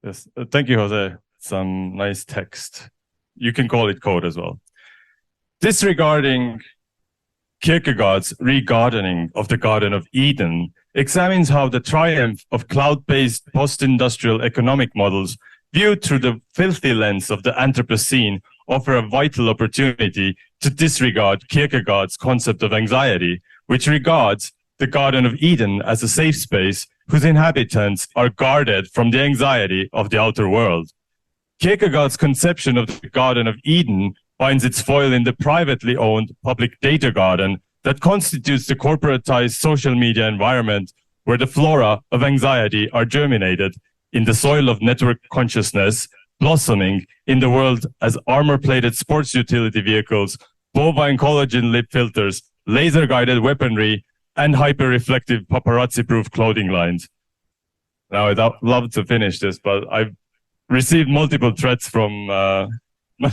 Yes, thank you, Jose. Some nice text. You can call it code as well. Disregarding Kierkegaard's regardening of the Garden of Eden examines how the triumph of cloud-based post-industrial economic models viewed through the filthy lens of the Anthropocene offer a vital opportunity to disregard Kierkegaard's concept of anxiety, which regards the Garden of Eden as a safe space whose inhabitants are guarded from the anxiety of the outer world. Kierkegaard's conception of the Garden of Eden finds its foil in the privately owned public data garden that constitutes the corporatized social media environment where the flora of anxiety are germinated in the soil of network consciousness, blossoming in the world as armor-plated sports utility vehicles, bovine collagen lip filters, laser-guided weaponry, and hyper-reflective paparazzi-proof clothing lines. Now, I'd love to finish this, but I've received multiple threats from my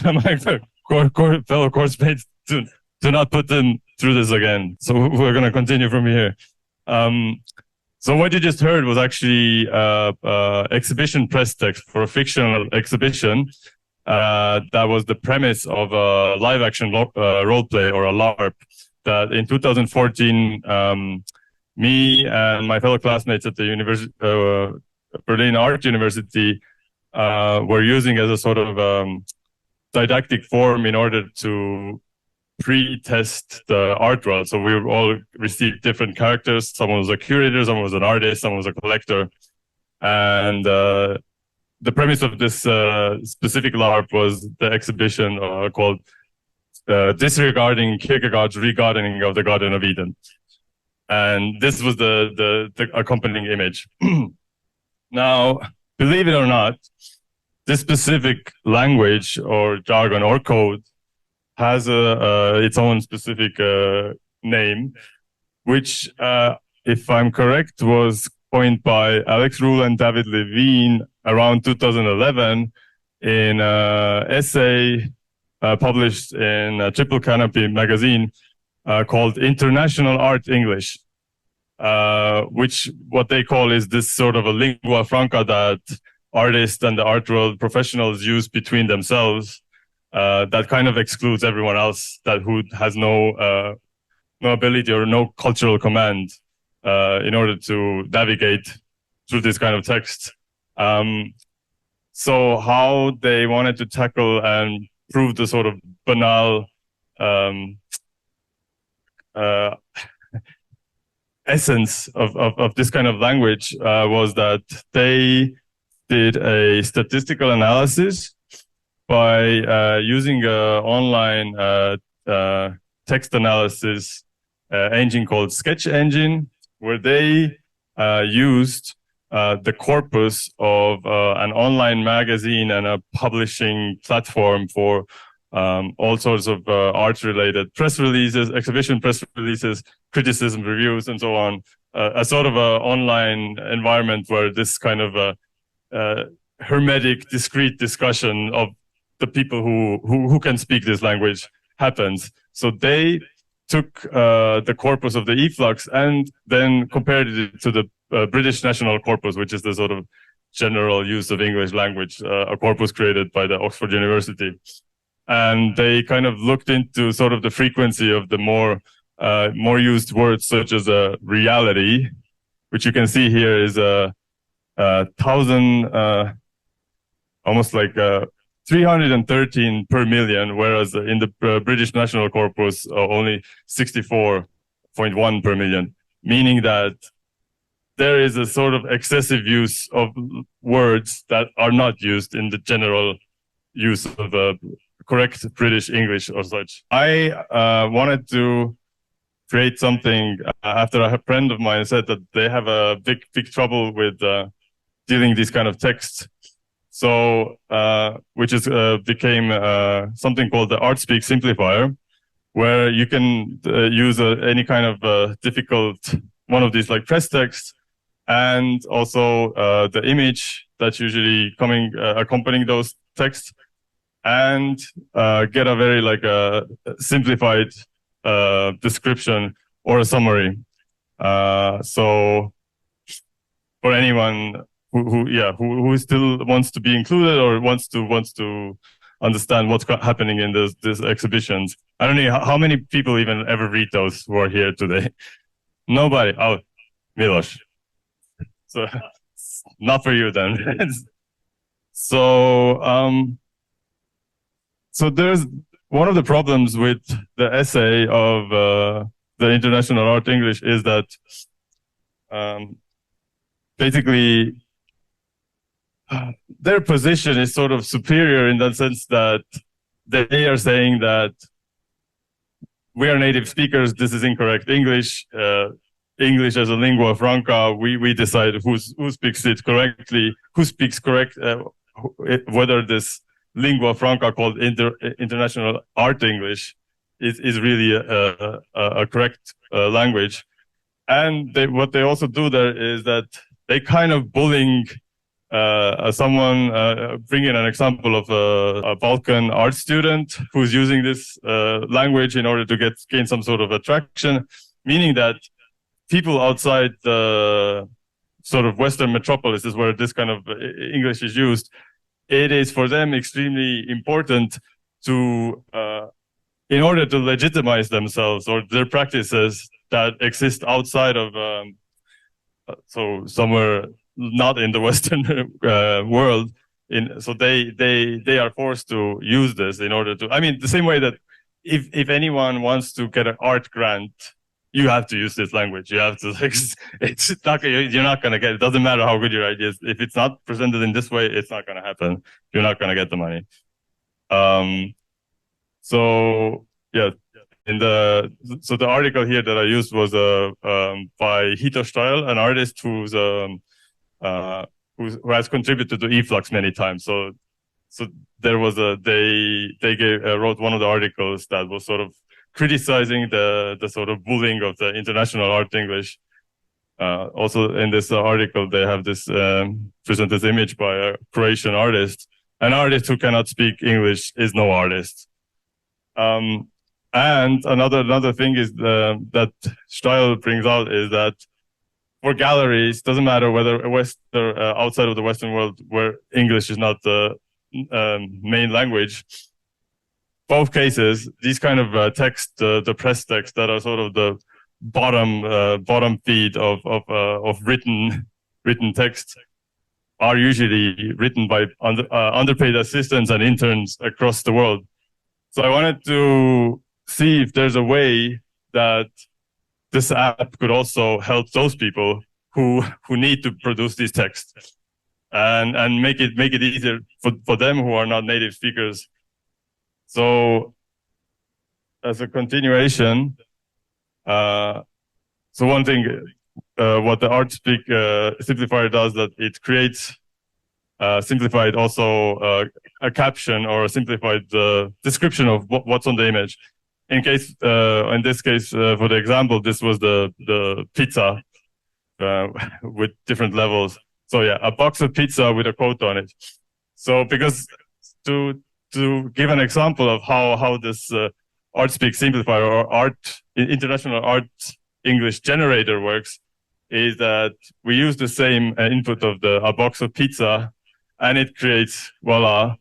fellow course mates to not put them through this again. So we're going to continue from here. So what you just heard was actually exhibition press text for a fictional exhibition. That was the premise of a live action role play, or a LARP, that in 2014, me and my fellow classmates at the Berlin Art University were using as a sort of didactic form in order to pre-test the art world. So we all received different characters. Someone was a curator, someone was an artist, someone was a collector. And the premise of this specific LARP was the exhibition called Disregarding Kierkegaard's Regardening of the Garden of Eden. And this was the accompanying image. Now, believe it or not, this specific language or jargon or code has its own specific name, which, if I'm correct, was coined by Alex Rule and David Levine around 2011 in an essay published in Triple Canopy magazine called International Art English, which what they call is this sort of a lingua franca that artists and the art world professionals use between themselves, that kind of excludes everyone else who has no ability or no cultural command in order to navigate through this kind of text. So how they wanted to tackle and prove the sort of banal essence of this kind of language was that they did a statistical analysis by using an online text analysis engine called Sketch Engine, where they used the corpus of an online magazine and a publishing platform for all sorts of art-related press releases, exhibition press releases, criticism, reviews, and so on. A sort of an online environment where this kind of hermetic, discrete discussion of the people who can speak this language happens. So they took the corpus of the efflux and then compared it to the British National Corpus, which is the sort of general use of English language, a corpus created by the Oxford University. And they kind of looked into sort of the frequency of the more used words, such as reality, which you can see here is 1,000, almost like 313 per million, whereas in the British National Corpus, only 64.1 per million, meaning that there is a sort of excessive use of words that are not used in the general use of correct British English or such. I wanted to create something after a friend of mine said that they have a big trouble with dealing these kind of texts. So, which is became something called the ArtSpeak Simplifier, where you can use any kind of difficult one of these like press texts, and also the image that's usually accompanying those texts, and get a very like simplified description or a summary. So for anyone who still wants to be included or wants to understand what's happening in these exhibitions. I don't know how many people even ever read those who are here today. Nobody. Oh, Milos. So not for you then. So so there's one of the problems with the essay of the International Art English is that basically their position is sort of superior in that sense that they are saying that we are native speakers, this is incorrect English, English as a lingua franca, we decide who speaks it correctly, who speaks correct, whether this lingua franca called International Art English is really a correct language. And what they also do there is that they kind of bullying someone, bringing an example of a Balkan art student who's using this language in order to gain some sort of attraction, meaning that people outside the sort of Western metropolises where this kind of English is used, it is for them extremely important to, in order to legitimize themselves or their practices that exist outside of, so somewhere not in the Western world. So they are forced to use this in order to, I mean, the same way that if anyone wants to get an art grant, you have to use this language. You have to, it's not, you're not going to get it. It doesn't matter how good your idea is. If it's not presented in this way, it's not going to happen. You're not going to get the money. So yeah, so the article here that I used was by Hito Steil, an artist who has contributed to eFlux many times. So there was they wrote one of the articles that was sort of criticizing the sort of bullying of the International Art English. Also in this article, they have this present this image by a Croatian artist. An artist who cannot speak English is no artist. And another thing is that Steil brings out is that for galleries, doesn't matter whether outside of the Western world where English is not the main language. Both cases, these kind of text, the press text that are sort of the bottom feed of written text, are usually written by underpaid assistants and interns across the world. So I wanted to see if there's a way that this app could also help those people who need to produce these texts and make it easier for them who are not native speakers. So as a continuation, so one thing, what the ArtSpeak Simplifier does, that it creates simplified also a caption or a simplified description of what's on the image. In this case, for the example, this was the pizza with different levels. So yeah, a box of pizza with a quote on it. So because to give an example of how this ArtSpeak Simplifier or International Art English generator works, is that we use the same input of a box of pizza, and it creates, voila,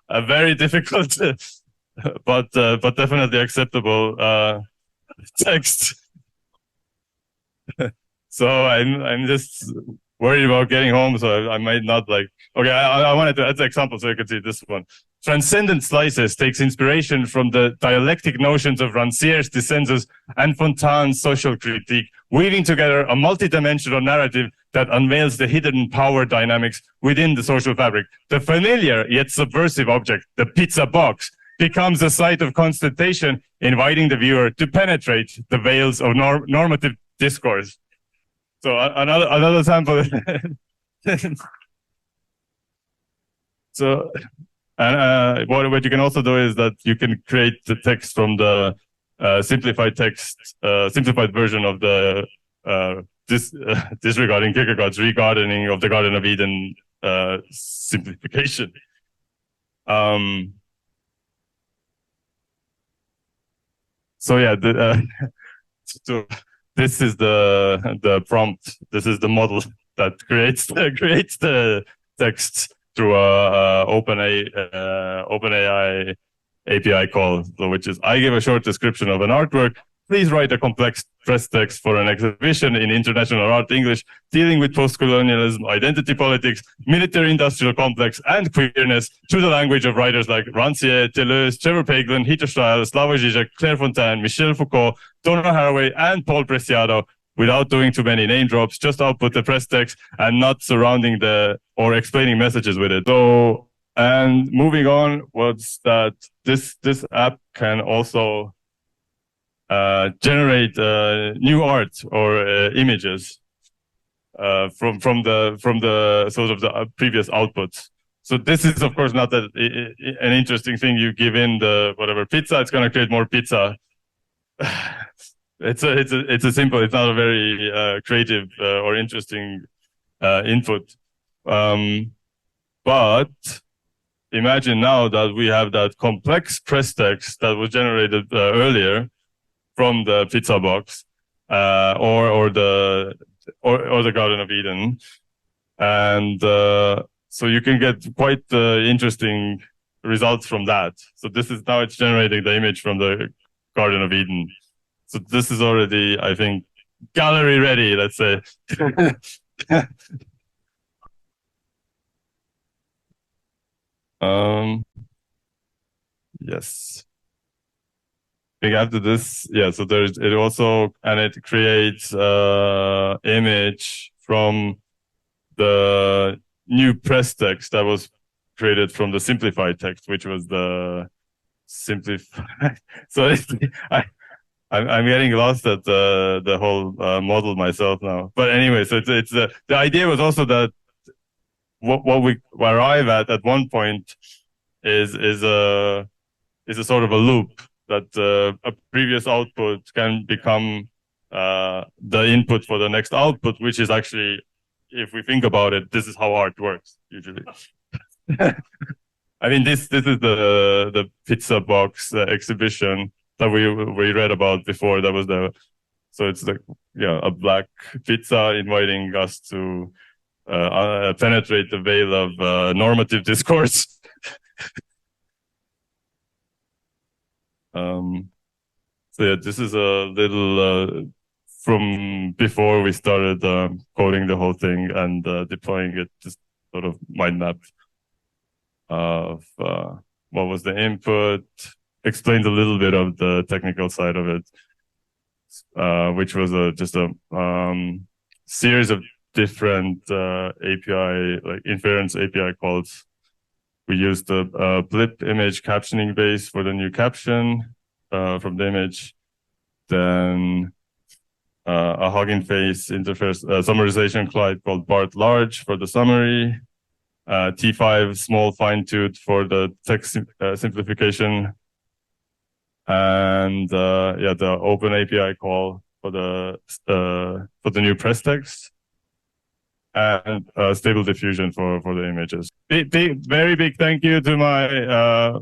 a very difficult but definitely acceptable text. So I'm just worried about getting home, so I might not like. Okay, I wanted to add the example so you could see this one. Transcendent Slices takes inspiration from the dialectic notions of Rancière's Dissensus and Fontane's social critique, weaving together a multidimensional narrative that unveils the hidden power dynamics within the social fabric. The familiar yet subversive object, the pizza box, becomes a site of constatation, inviting the viewer to penetrate the veils of normative discourse. So another sample. So, and what you can also do is that you can create the text from the simplified version of the disregarding Kierkegaard's regardening of the Garden of Eden simplification. So yeah, this is the prompt. This is the model. that creates the text through a OpenAI API call, so which is, I give a short description of an artwork. Please write a complex press text for an exhibition in international art English dealing with post-colonialism, identity politics, military-industrial complex, and queerness through the language of writers like Rancière, Deleuze, Trevor Paglen, Heather Stryle, Slavoj Žižek, Claire Fontaine, Michel Foucault, Donna Haraway, and Paul Preciado, without doing too many name drops. Just output the press text and not surrounding or explaining messages with it. So, and moving on was that this app can also generate new art or images from the sort of the previous outputs. So this is of course not an interesting thing. You give in the whatever pizza, it's going to create more pizza. It's a simple. It's not a very creative or interesting input. But imagine now that we have that complex press text that was generated earlier from the pizza box, or the Garden of Eden, and so you can get quite interesting results from that. So this is now it's generating the image from the Garden of Eden. So this is already, I think, gallery ready. Let's say. Yes. After this, yeah, so it also, and it creates image from the new press text that was created from the simplified text, which was the simplified. So I'm getting lost at the whole model myself now. But anyway, so it's the idea was also that what we arrive at one point is a sort of a loop, that a previous output can become the input for the next output, which is actually, if we think about it, this is how art works usually. I mean, this is the pizza box exhibition that we read about before. That was so it's like, yeah, a black pizza inviting us to penetrate the veil of normative discourse. So yeah, this is a little from before we started coding the whole thing and deploying it, just sort of mind map of what was the input, explained a little bit of the technical side of it, which was just a series of different API, like inference API calls. We used the blip image captioning base for the new caption from the image, then a Hugging Face interface summarization client called Bart Large for the summary, T5 small fine-tuned for the text simplification, and yeah, the open API call for the new press text, and stable diffusion for the images. Very big thank you to my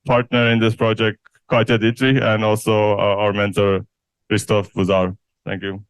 partner in this project, Katja Dietrich, and also our mentor, Christoph Buzar. Thank you.